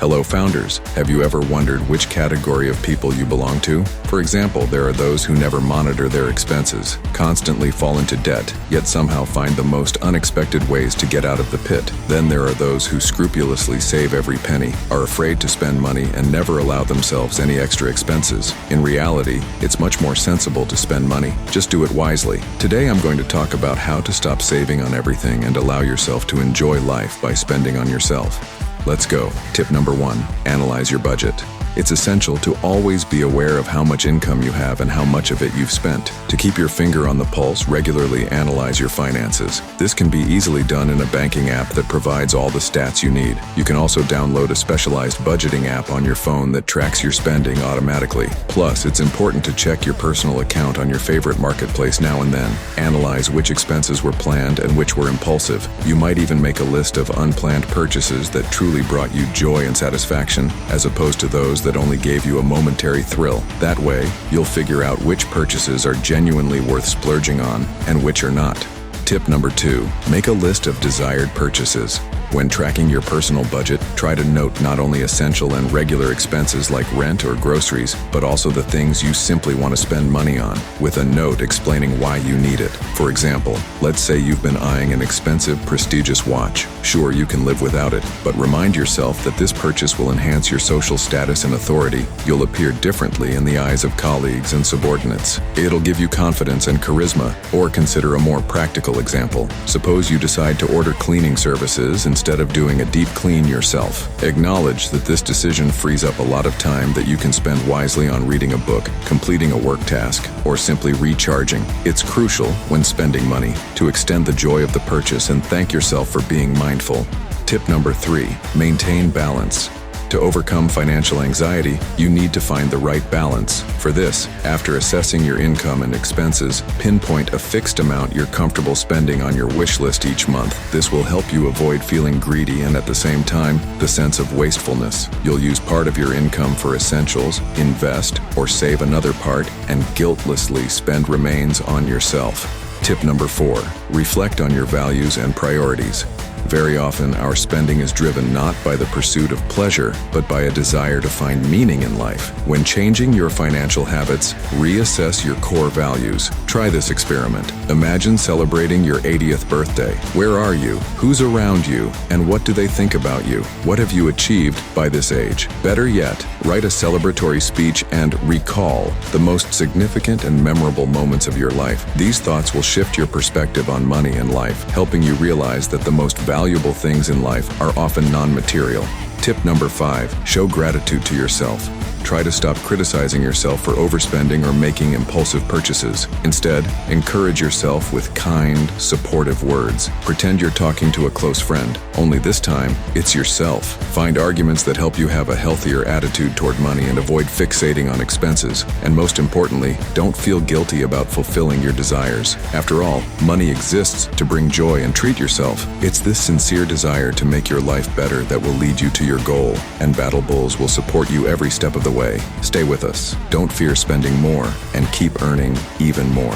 Hello founders, have you ever wondered which category of people you belong to? For example, there are those who never monitor their expenses, constantly fall into debt, yet somehow find the most unexpected ways to get out of the pit. Then there are those who scrupulously save every penny, are afraid to spend money, and never allow themselves any extra expenses. In reality, it's much more sensible to spend money. Just do it wisely. Today I'm going to talk about how to stop saving on everything and allow yourself to enjoy life by spending on yourself. Let's go. Tip number 1, analyze your budget. It's essential to always be aware of how much income you have and how much of it you've spent. To keep your finger on the pulse, regularly analyze your finances. This can be easily done in a banking app that provides all the stats you need. You can also download a specialized budgeting app on your phone that tracks your spending automatically. Plus, it's important to check your personal account on your favorite marketplace now and then. Analyze which expenses were planned and which were impulsive. You might even make a list of unplanned purchases that truly brought you joy and satisfaction, as opposed to those that only gave you a momentary thrill. That way, you'll figure out which purchases are genuinely worth splurging on and which are not. Tip number 2, make a list of desired purchases. When tracking your personal budget, try to note not only essential and regular expenses like rent or groceries, but also the things you simply want to spend money on, with a note explaining why you need it. For example, let's say you've been eyeing an expensive, prestigious watch. Sure, you can live without it, but remind yourself that this purchase will enhance your social status and authority. You'll appear differently in the eyes of colleagues and subordinates. It'll give you confidence and charisma. Or consider a more practical example. Suppose you decide to order cleaning services instead of doing a deep clean yourself. Acknowledge that this decision frees up a lot of time that you can spend wisely on reading a book, completing a work task, or simply recharging. It's crucial, when spending money, to extend the joy of the purchase and thank yourself for being mindful. Tip number 3, maintain balance. To overcome financial anxiety, you need to find the right balance. For this, after assessing your income and expenses, pinpoint a fixed amount you're comfortable spending on your wish list each month. This will help you avoid feeling greedy and, at the same time, the sense of wastefulness. You'll use part of your income for essentials, invest, or save another part, and guiltlessly spend remains on yourself. Tip number 4, reflect on your values and priorities. Very often, our spending is driven not by the pursuit of pleasure, but by a desire to find meaning in life. When changing your financial habits, reassess your core values. Try this experiment. Imagine celebrating your 80th birthday. Where are you? Who's around you? And what do they think about you? What have you achieved by this age? Better yet, write a celebratory speech and recall the most significant and memorable moments of your life. These thoughts will shift your perspective on money and life, helping you realize that the most valuable things in life are often non-material. Tip number 5, show gratitude to yourself. Try to stop criticizing yourself for overspending or making impulsive purchases. Instead, encourage yourself with kind, supportive words. Pretend you're talking to a close friend, only this time, it's yourself. Find arguments that help you have a healthier attitude toward money and avoid fixating on expenses. And most importantly, don't feel guilty about fulfilling your desires. After all, money exists to bring joy and treat yourself. It's this sincere desire to make your life better that will lead you to your goal, and Battle Bulls will support you every step of the way. Stay with us. Don't fear spending more, and keep earning even more.